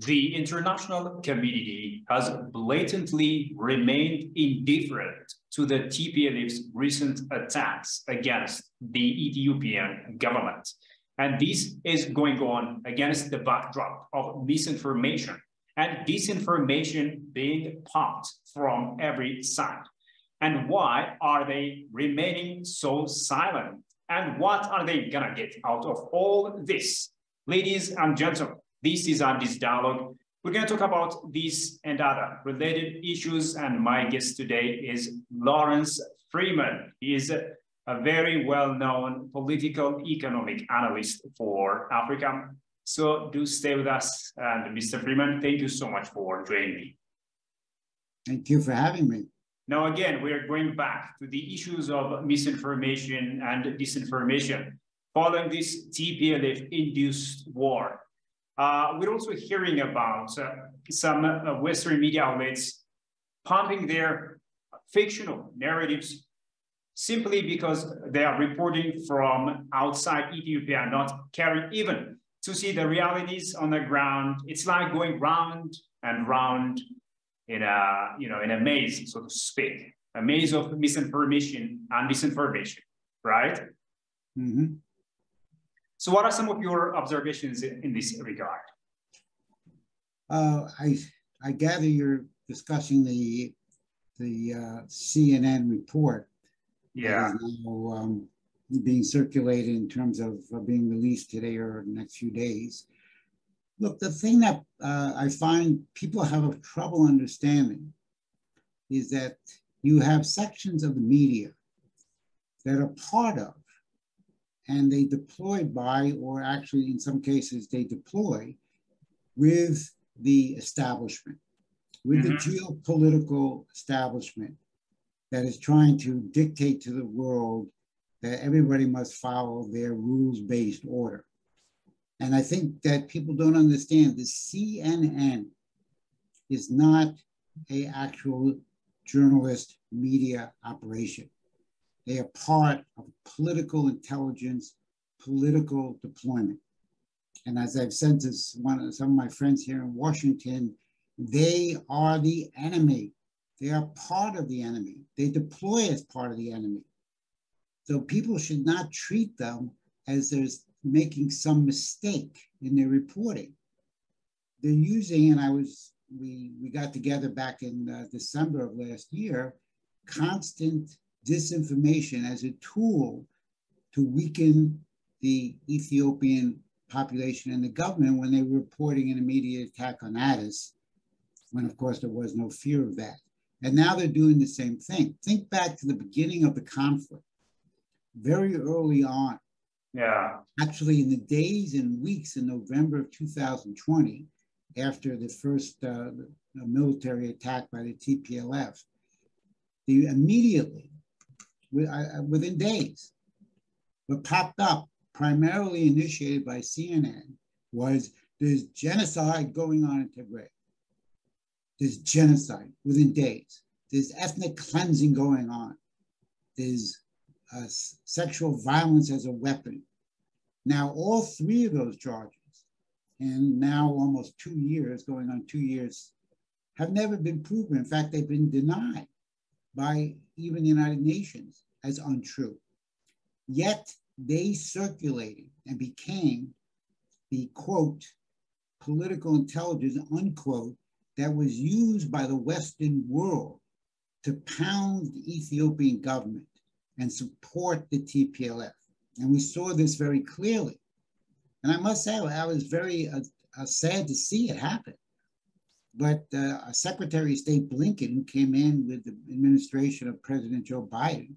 The international community has blatantly remained indifferent to the TPLF's recent attacks against the Ethiopian government. And this is going on against the backdrop of misinformation and disinformation being pumped from every side. And why are they remaining so silent? And what are they gonna get out of all this? Ladies and gentlemen, this is Addis Dialogue. We're going to talk about these and other related issues, and my guest today is Lawrence Freeman. He is a very well-known political economic analyst for Africa. So do stay with us. And Mr. Freeman, thank you so much for joining me. Thank you for having me. Now, again, we are going back to the issues of misinformation and disinformation following this TPLF-induced war. We're also hearing about some Western media outlets pumping their fictional narratives simply because they are reporting from outside Ethiopia, not caring even to see the realities on the ground. It's like going round and round in a maze, so to speak, a maze of misinformation and disinformation, right? Mm-hmm. So what are some of your observations in this regard? I gather you're discussing the CNN report. Yeah. That is now being circulated in terms of being released today or the next few days. Look, the thing that I find people have trouble understanding is that you have sections of the media that are part of, and they deploy by, or actually in some cases they deploy with the establishment, with the geopolitical establishment that is trying to dictate to the world that everybody must follow their rules-based order. And I think that people don't understand the CNN is not an actual journalist media operation. They are part of political intelligence, political deployment. And as I've said to some of my friends here in Washington, they are the enemy. They are part of the enemy. They deploy as part of the enemy. So people should not treat them as they're making some mistake in their reporting. They're using, and we got together back in December of last year, constant disinformation as a tool to weaken the Ethiopian population and the government when they were reporting an immediate attack on Addis, when of course there was no fear of that. And now they're doing the same thing. Think back to the beginning of the conflict, very early on. Yeah. Actually, in the days and weeks in November of 2020, after the first military attack by the TPLF, they immediately, within days, what popped up, primarily initiated by CNN, was there's genocide going on in Tigray. There's genocide within days. There's ethnic cleansing going on. There's sexual violence as a weapon. Now, all three of those charges, and now almost 2 years, going on 2 years, have never been proven. In fact, they've been denied by even the United Nations as untrue. Yet they circulated and became the, quote, political intelligence, unquote, that was used by the Western world to pound the Ethiopian government and support the TPLF. And we saw this very clearly. And I must say, I was very sad to see it happen. But Secretary of State Blinken, who came in with the administration of President Joe Biden,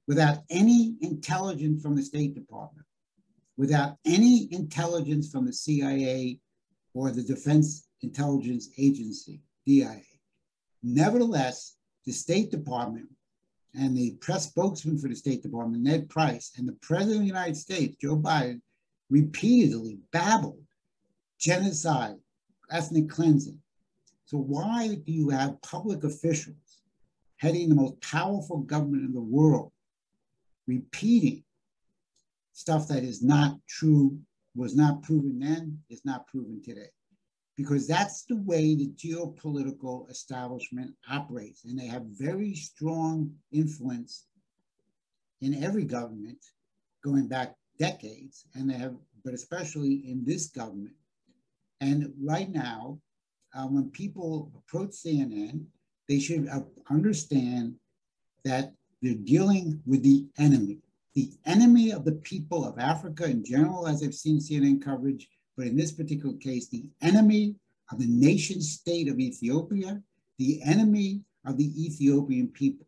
without any intelligence from the State Department, without any intelligence from the CIA or the Defense Intelligence Agency, DIA. Nevertheless, the State Department and the press spokesman for the State Department, Ned Price, and the President of the United States, Joe Biden, repeatedly babbled genocide, ethnic cleansing. So why do you have public officials heading the most powerful government in the world repeating stuff that is not true, was not proven then, is not proven today? because that's the way the geopolitical establishment operates. And they have very strong influence in every government going back decades, and they have, but especially in this government. And right now, when people approach CNN, they should understand that they're dealing with the enemy of the people of Africa in general, as I've seen CNN coverage, but in this particular case, the enemy of the nation state of Ethiopia, the enemy of the Ethiopian people.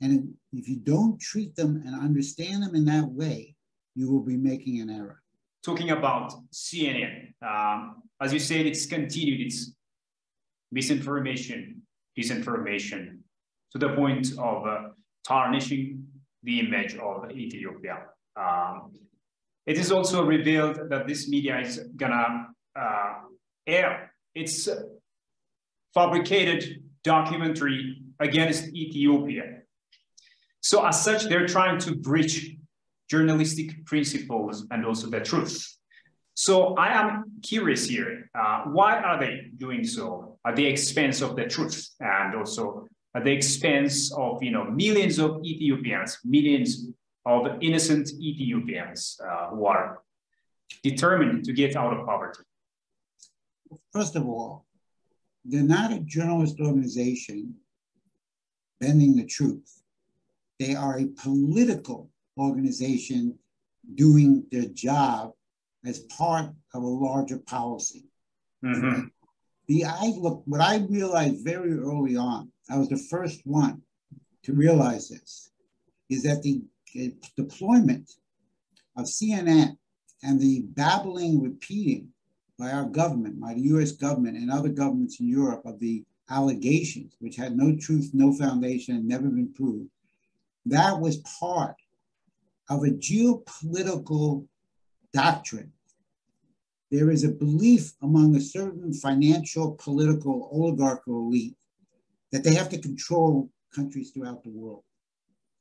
And if you don't treat them and understand them in that way, you will be making an error. Talking about CNN, as you said, it's continued its misinformation, disinformation, to the point of tarnishing the image of Ethiopia. It is also revealed that this media is gonna air its fabricated documentary against Ethiopia. So as such, they're trying to breach journalistic principles and also the truth. So I am curious here, why are they doing so at the expense of the truth and also at the expense of millions of Ethiopians, millions of innocent Ethiopians who are determined to get out of poverty? First of all, they're not a journalist organization bending the truth. They are a political organization doing their job as part of a larger policy. Mm-hmm. What I realized very early on, I was the first one to realize this, is that the deployment of CNN and the babbling, repeating by our government, by the US government and other governments in Europe of the allegations, which had no truth, no foundation, and never been proved, that was part of a geopolitical doctrine. There is a belief among a certain financial, political, oligarchical elite that they have to control countries throughout the world.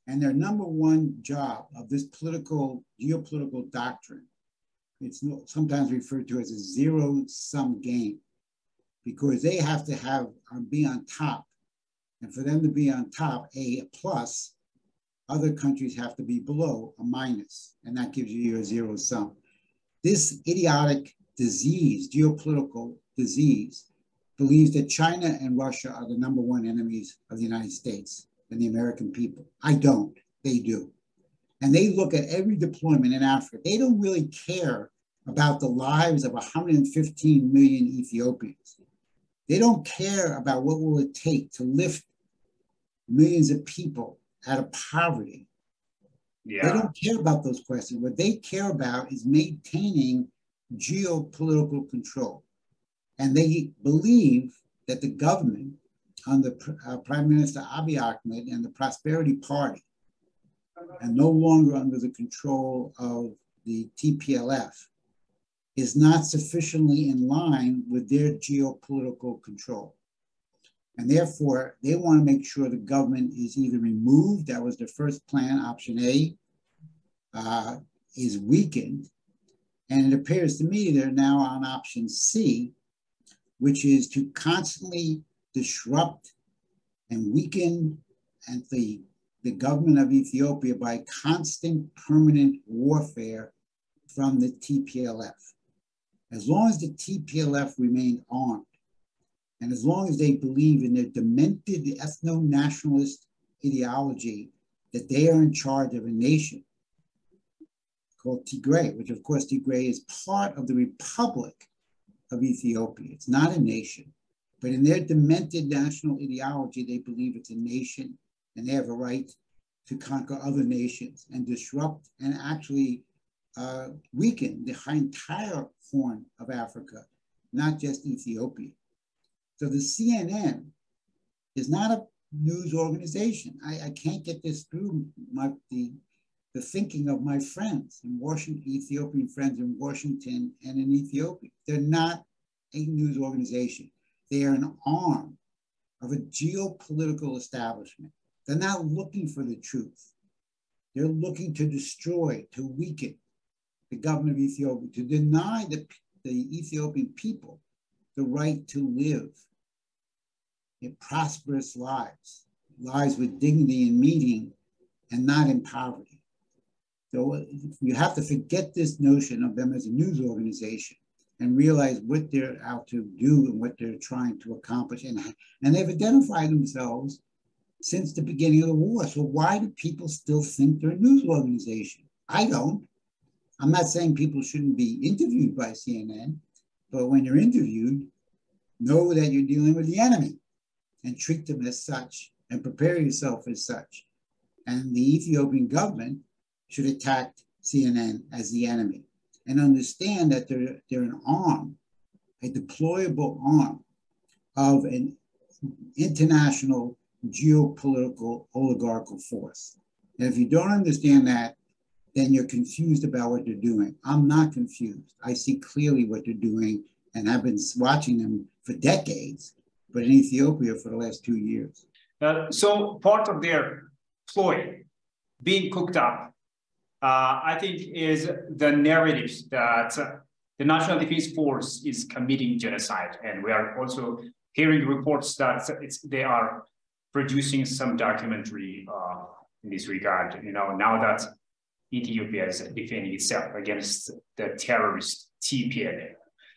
And their number one job of this geopolitical doctrine, it's sometimes referred to as a zero-sum game, because they have to be on top. And for them to be on top, a plus, other countries have to be below, a minus, and that gives you your zero sum. This idiotic disease, geopolitical disease, believes that China and Russia are the number one enemies of the United States and the American people. I don't, they do. And they look at every deployment in Africa. They don't really care about the lives of 115 million Ethiopians. They don't care about what will it take to lift millions of people out of poverty. Yeah. They don't care about those questions. What they care about is maintaining geopolitical control. And they believe that the government under Prime Minister Abiy Ahmed and the Prosperity Party, and no longer under the control of the TPLF, is not sufficiently in line with their geopolitical control. And therefore, they want to make sure the government is either removed, that was the first plan, option A, is weakened. And it appears to me they're now on option C, which is to constantly disrupt and weaken the government of Ethiopia by constant permanent warfare from the TPLF. As long as the TPLF remained armed, and as long as they believe in their demented ethno-nationalist ideology that they are in charge of a nation called Tigray, which of course Tigray is part of the Republic of Ethiopia. It's not a nation, but in their demented national ideology, they believe it's a nation and they have a right to conquer other nations and disrupt and actually weaken the entire Horn of Africa, not just Ethiopia. So the CNN is not a news organization. I can't get this through the thinking of my friends in Washington, Ethiopian friends in Washington and in Ethiopia. They're not a news organization. They are an arm of a geopolitical establishment. They're not looking for the truth. They're looking to destroy, to weaken the government of Ethiopia, to deny the Ethiopian people the right to live in prosperous lives, lives with dignity and meaning, and not in poverty. So you have to forget this notion of them as a news organization and realize what they're out to do and what they're trying to accomplish. And they've identified themselves since the beginning of the war. So why do people still think they're a news organization? I don't. I'm not saying people shouldn't be interviewed by CNN, but when you're interviewed, know that you're dealing with the enemy and treat them as such and prepare yourself as such. And the Ethiopian government should attack CNN as the enemy and understand that they're an arm, a deployable arm of an international geopolitical oligarchical force. And if you don't understand that, then you're confused about what they're doing. I'm not confused. I see clearly what they're doing and I've been watching them for decades, but in Ethiopia for the last 2 years. So part of their ploy being cooked up, I think, is the narratives that the National Defense Force is committing genocide. And we are also hearing reports that they are producing some documentary in this regard, now that Ethiopia is defending itself against the terrorist TPLF.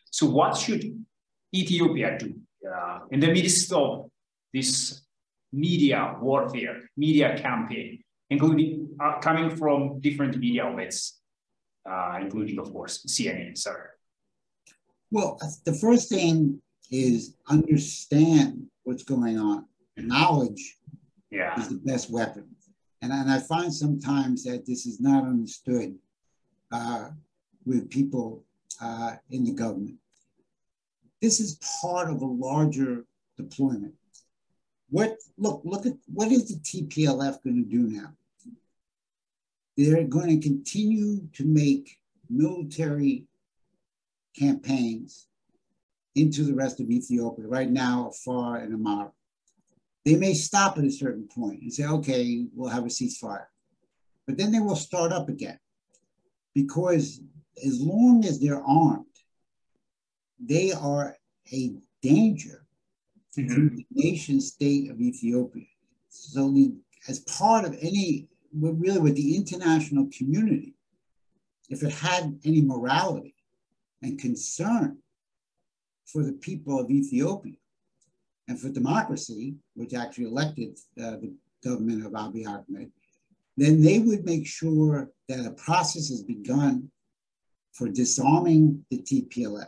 So what should Ethiopia do in the midst of this media warfare, media campaign, including coming from different media outlets, including, of course, CNN, sir? Well, the first thing is understand what's going on. Knowledge is the best weapon. And I find sometimes that this is not understood with people in the government. This is part of a larger deployment. Look at what is the TPLF going to do now? They're going to continue to make military campaigns into the rest of Ethiopia, right now, Afar and Amara. They may stop at a certain point and say, okay, we'll have a ceasefire. But then they will start up again. Because as long as they're armed, they are a danger to the nation state of Ethiopia. So as part of with the international community, if it had any morality and concern for the people of Ethiopia and for democracy, which actually elected the government of Abiy Ahmed, then they would make sure that a process has begun for disarming the TPLF.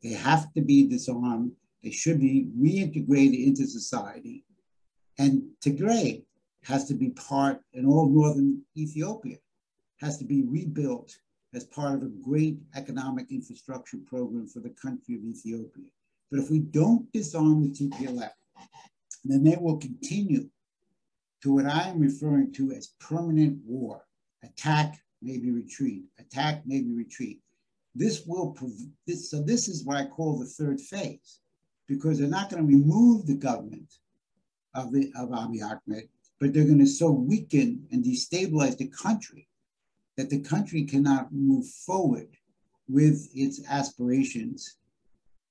They have to be disarmed. They should be reintegrated into society. And Tigray has to be part, and all northern Ethiopia has to be rebuilt as part of a great economic infrastructure program for the country of Ethiopia. But if we don't disarm the TPLF, then they will continue to what I am referring to as permanent war. Attack, maybe retreat. Attack, maybe retreat. This is what I call the third phase, because they're not going to remove the government of Abiy Ahmed, but they're going to so weaken and destabilize the country that the country cannot move forward with its aspirations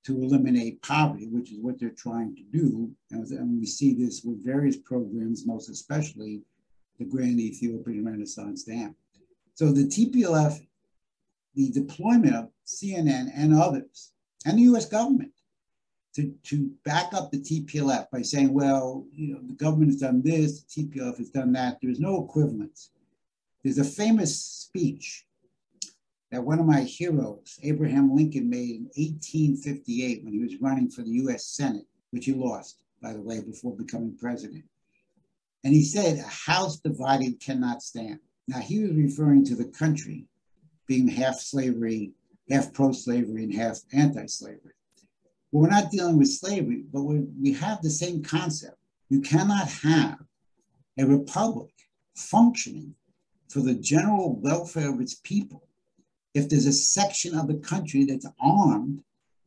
to eliminate poverty, which is what they're trying to do. And we see this with various programs, most especially the Grand Ethiopian Renaissance Dam. So the TPLF, the deployment of CNN and others, and the US government, to back up the TPLF by saying, well, the government has done this, the TPLF has done that. There's no equivalence. There's a famous speech that one of my heroes, Abraham Lincoln, made in 1858 when he was running for the US Senate, which he lost, by the way, before becoming president. And he said, a house divided cannot stand. Now, he was referring to the country being half slavery, half pro-slavery, and half anti-slavery. Well, we're not dealing with slavery, but we have the same concept. You cannot have a republic functioning for the general welfare of its people if there's a section of the country that's armed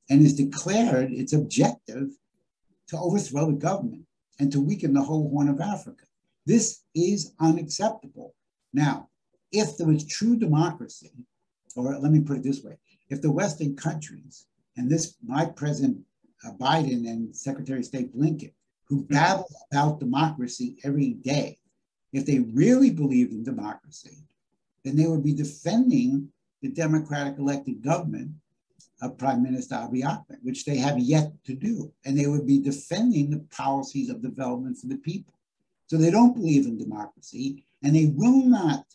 and is declared its objective to overthrow the government and to weaken the whole Horn of Africa. This is unacceptable. Now, if there was true democracy, or let me put it this way, if the Western countries, and my present Biden and Secretary of State Blinken, who babble about democracy every day, if they really believed in democracy, then they would be defending the democratic elected government of Prime Minister Abiy Ahmed, which they have yet to do. And they would be defending the policies of development for the people. So they don't believe in democracy, and they will not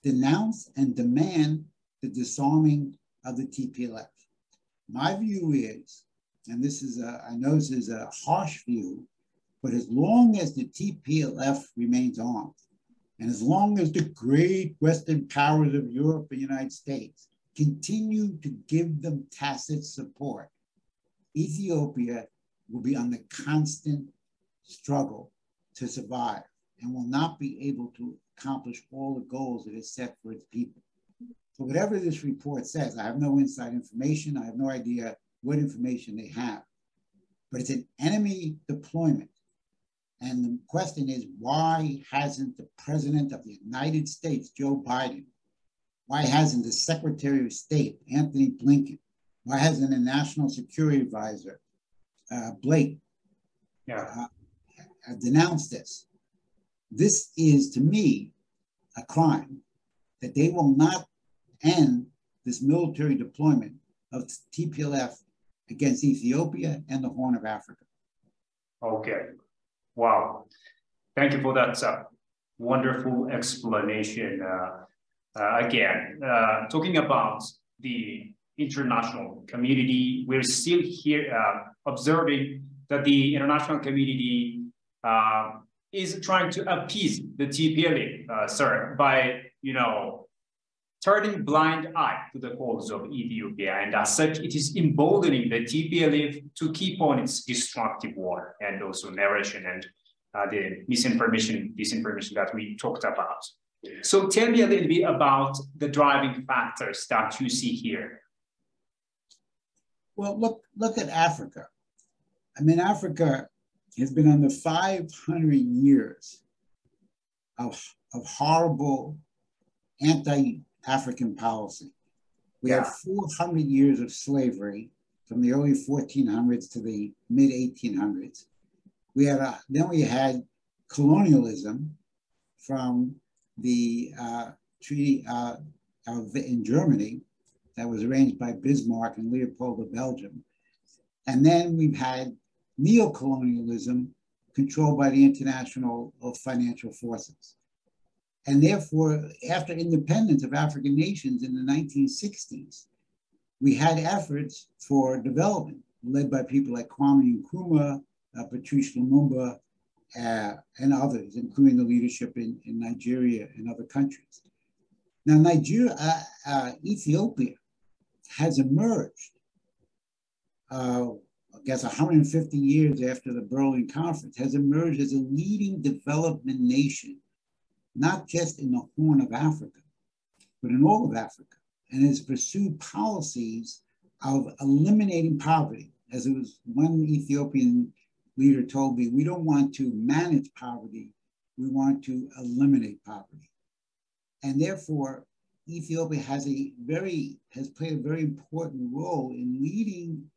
denounce and demand the disarming of the TPLF. My view is, and this is I know this is a harsh view, but as long as the TPLF remains armed, and as long as the great Western powers of Europe and the United States continue to give them tacit support, Ethiopia will be under constant struggle to survive and will not be able to accomplish all the goals that it set for its people. So whatever this report says, I have no inside information. I have no idea what information they have, but it's an enemy deployment. And the question is, why hasn't the President of the United States, Joe Biden, why hasn't the Secretary of State, Anthony Blinken, why hasn't the National Security Advisor, Blake, denounced this? This is, to me, a crime that they will not end this military deployment of TPLF against Ethiopia and the Horn of Africa. Okay. Wow. Thank you for that wonderful explanation. Again, talking about the international community, we're still here observing that the international community is trying to appease the TPLF, by, turning blind eye to the cause of Ethiopia. And as such, it is emboldening the TPLF to keep on its destructive war and also narration and the misinformation, disinformation that we talked about. So tell me a little bit about the driving factors that you see here. Well, look at Africa. I mean, Africa has been under 500 years of horrible anti-African policy. We had 400 years of slavery from the early 1400s to the mid 1800s. Then we had colonialism from the treaty in Germany that was arranged by Bismarck and Leopold of Belgium. And then we've had neocolonialism controlled by the international financial forces. And therefore, after independence of African nations in the 1960s, we had efforts for development led by people like Kwame Nkrumah, Patrice Lumumba, and others, including the leadership in Nigeria and other countries. Now, Ethiopia has emerged, I guess 150 years after the Berlin Conference, has emerged as a leading development nation, not just in the Horn of Africa, but in all of Africa, and has pursued policies of eliminating poverty. As it was one Ethiopian leader told me, we don't want to manage poverty, we want to eliminate poverty. And therefore, Ethiopia has played a very important role in leading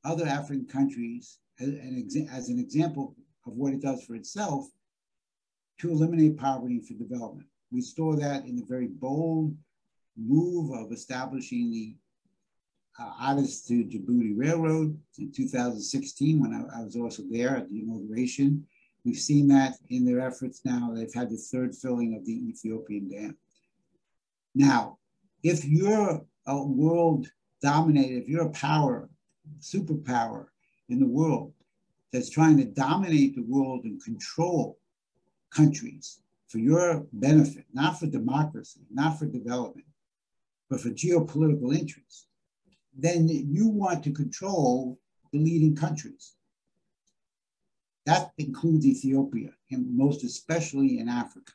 other African countries as an example of what it does for itself to eliminate poverty for development. We saw that in the very bold move of establishing the Addis to Djibouti Railroad in 2016, when I was also there at the inauguration. We've seen that in their efforts now. They've had the third filling of the Ethiopian dam. Now, if you're a world dominator, if you're a superpower in the world that's trying to dominate the world and control countries for your benefit, not for democracy, not for development, but for geopolitical interests, then you want to control the leading countries. That includes Ethiopia, and most especially in Africa.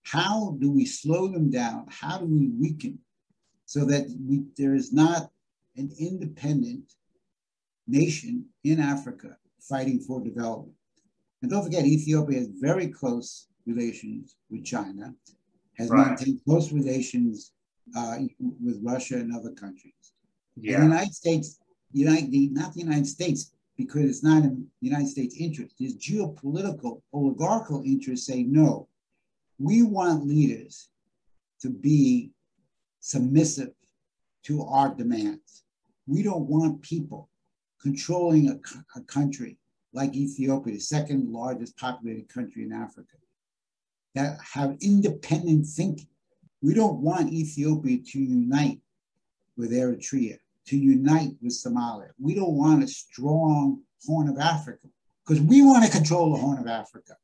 How do we slow them down? How do we weaken so that there is not an independent nation in Africa fighting for development? And don't forget, Ethiopia has very close relations with China, has maintained close relations with Russia and other countries. Yeah. And the United States, not the United States, because it's not in the United States' interest. There's geopolitical, oligarchical interests say, no, we want leaders to be submissive to our demands. We don't want people controlling a country like Ethiopia, the second largest populated country in Africa, that have independent thinking. We don't want Ethiopia to unite with Eritrea, to unite with Somalia. We don't want a strong Horn of Africa because we want to control the Horn of Africa,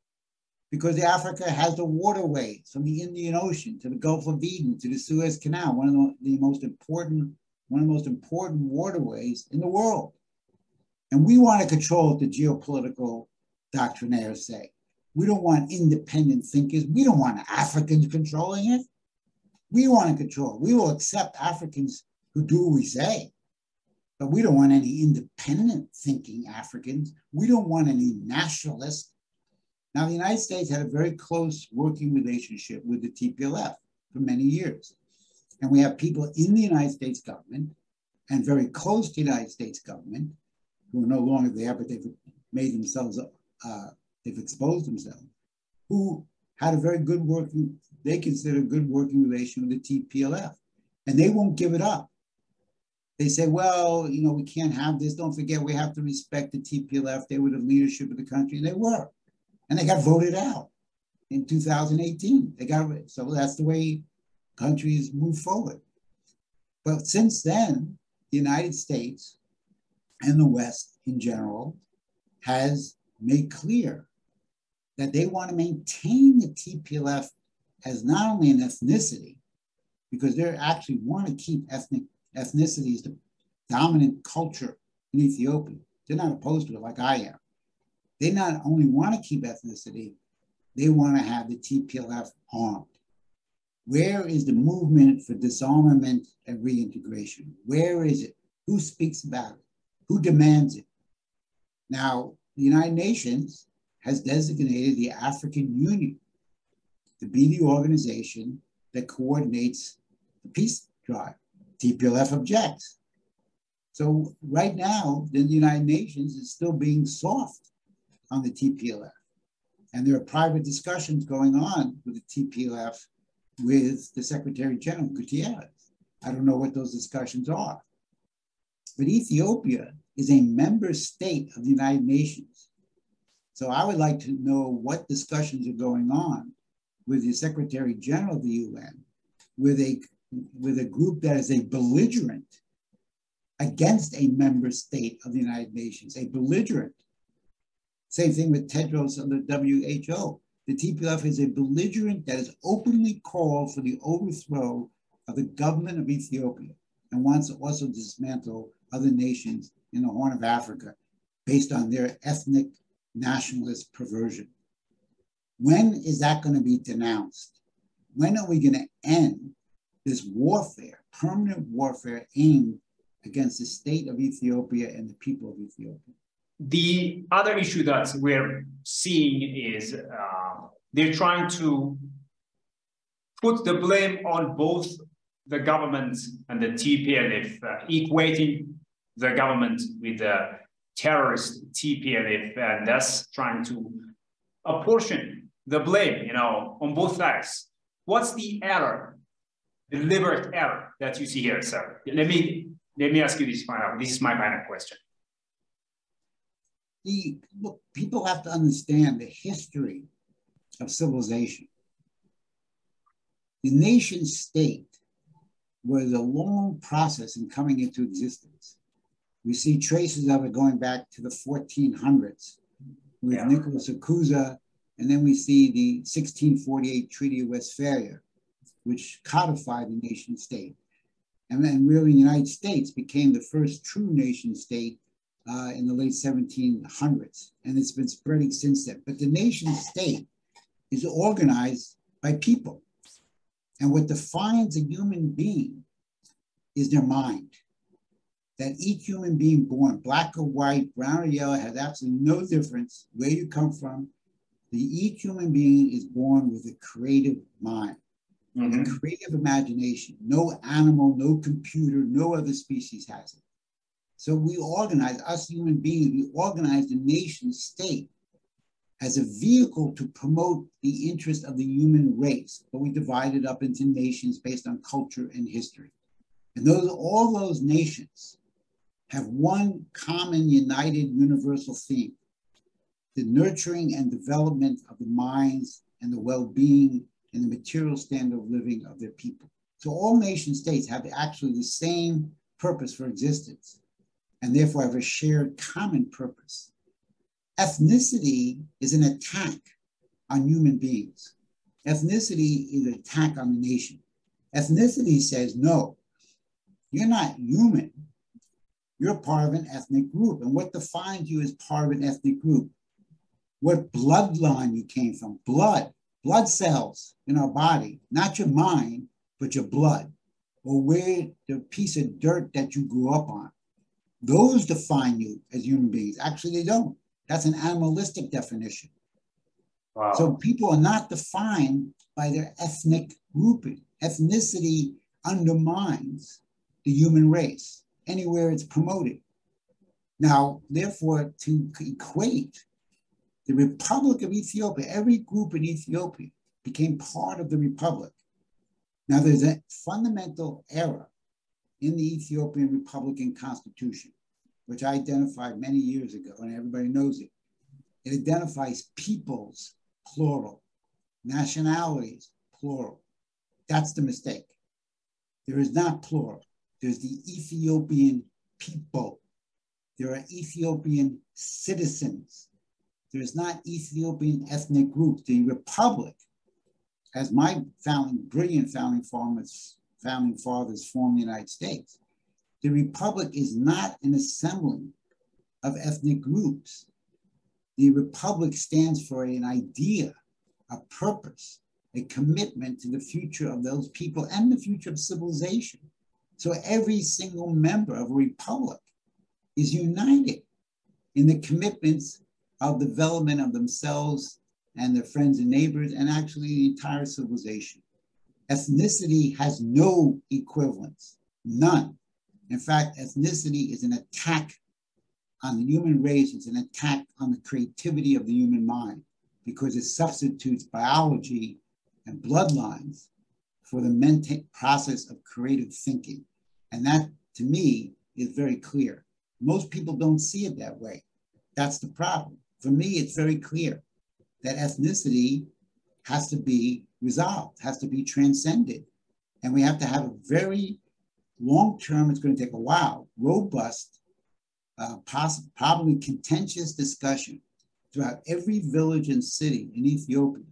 because Africa has the waterways from the Indian Ocean to the Gulf of Eden to the Suez Canal, one of the most important waterways in the world. And we want to control what the geopolitical doctrinaires say. We don't want independent thinkers. We don't want Africans controlling it. We want to control. We will accept Africans who do what we say, but we don't want any independent thinking Africans. We don't want any nationalists. Now, the United States had a very close working relationship with the TPLF for many years. And we have people in the United States government and very close to the United States government who are no longer there, but they've made themselves, they've exposed themselves, who had a very good working, they consider a good working relation with the TPLF. And they won't give it up. They say, well, you know, we can't have this. Don't forget, we have to respect the TPLF. They were the leadership of the country, and they were. And they got voted out in 2018. So that's the way countries move forward. But since then, the United States and the West in general has made clear that they want to maintain the TPLF as not only an ethnicity, because they actually want to keep ethnicity as the dominant culture in Ethiopia. They're not opposed to it like I am. They not only want to keep ethnicity, they want to have the TPLF armed. Where is the movement for disarmament and reintegration? Where is it? Who speaks about it? Who demands it? Now, the United Nations has designated the African Union to be the organization that coordinates the peace drive. TPLF objects. So right now, the United Nations is still being soft on the TPLF. And there are private discussions going on with the TPLF with the Secretary General, Gutierrez. I don't know what those discussions are. But Ethiopia is a member state of the United Nations. So I would like to know what discussions are going on with the Secretary General of the UN, with a group that is a belligerent against a member state of the United Nations, a belligerent. Same thing with Tedros of the WHO. The TPLF is a belligerent that has openly called for the overthrow of the government of Ethiopia and wants to also dismantle other nations in the Horn of Africa based on their ethnic nationalist perversion. When is that going to be denounced? When are we going to end this warfare, permanent warfare aimed against the state of Ethiopia and the people of Ethiopia? The other issue that we're seeing is they're trying to put the blame on both the government and the TPLF, equating the government with the terrorist TPLF, and thus trying to apportion the blame, you know, on both sides. What's the error, the deliberate error that you see here, sir? Let me ask you this final. This is my final question. Look, people have to understand the history of civilization. The nation state was a long process in coming into existence. We see traces of it going back to the 1400s with Nicholas of Cusa, and then we see the 1648 Treaty of Westphalia, which codified the nation state. And then really the United States became the first true nation state in the late 1700s, and it's been spreading since then. But the nation state is organized by people. And what defines a human being is their mind. That each human being born, black or white, brown or yellow, has absolutely no difference where you come from. Each human being is born with a creative mind, a creative imagination. No animal, no computer, no other species has it. So we organize, us human beings, we organize the nation state as a vehicle to promote the interest of the human race, but we divide it up into nations based on culture and history. And all those nations have one common, united, universal theme: the nurturing and development of the minds and the well-being and the material standard of living of their people. So all nation states have actually the same purpose for existence, and therefore have a shared common purpose. Ethnicity is an attack on human beings. Ethnicity is an attack on the nation. Ethnicity says, no, you're not human. You're part of an ethnic group. And what defines you as part of an ethnic group? What bloodline you came from? Blood cells in our body, not your mind, but your blood, or where the piece of dirt that you grew up on. Those define you as human beings. Actually, they don't. That's an animalistic definition. Wow. So people are not defined by their ethnic grouping. Ethnicity undermines the human race anywhere it's promoted. Now, therefore, to equate the Republic of Ethiopia, every group in Ethiopia became part of the Republic. Now, there's a fundamental error in the Ethiopian Republican Constitution, which I identified many years ago, and everybody knows it. It identifies peoples, plural, nationalities, plural. That's the mistake. There is not plural. There's the Ethiopian people. There are Ethiopian citizens. There's not Ethiopian ethnic groups. The Republic, as my brilliant founding fathers formed the United States, the Republic is not an assembling of ethnic groups. The Republic stands for an idea, a purpose, a commitment to the future of those people and the future of civilization. So every single member of a republic is united in the commitments of development of themselves and their friends and neighbors, and actually the entire civilization. Ethnicity has no equivalence, none. In fact, ethnicity is an attack on the human race. It's an attack on the creativity of the human mind, because it substitutes biology and bloodlines for the process of creative thinking. And that, to me, is very clear. Most people don't see it that way. That's the problem. For me, it's very clear that ethnicity has to be resolved, has to be transcended. And we have to have a very long-term, it's going to take a while, robust, probably contentious discussion throughout every village and city in Ethiopia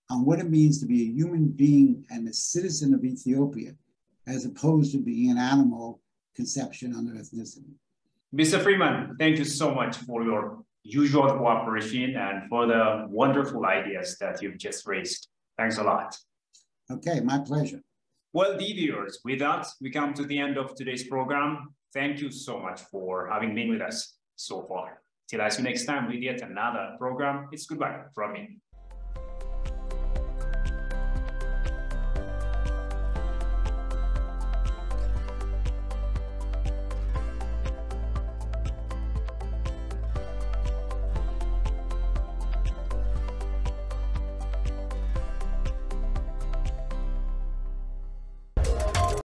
on what it means to be a human being and a citizen of Ethiopia, as opposed to being an animal conception under ethnicity. Mr. Freeman, thank you so much for your usual cooperation and for the wonderful ideas that you've just raised. Thanks a lot. Okay, my pleasure. Well, dear viewers, with that, we come to the end of today's program. Thank you so much for having been with us so far. Till I see you next time with yet another program, it's goodbye from me.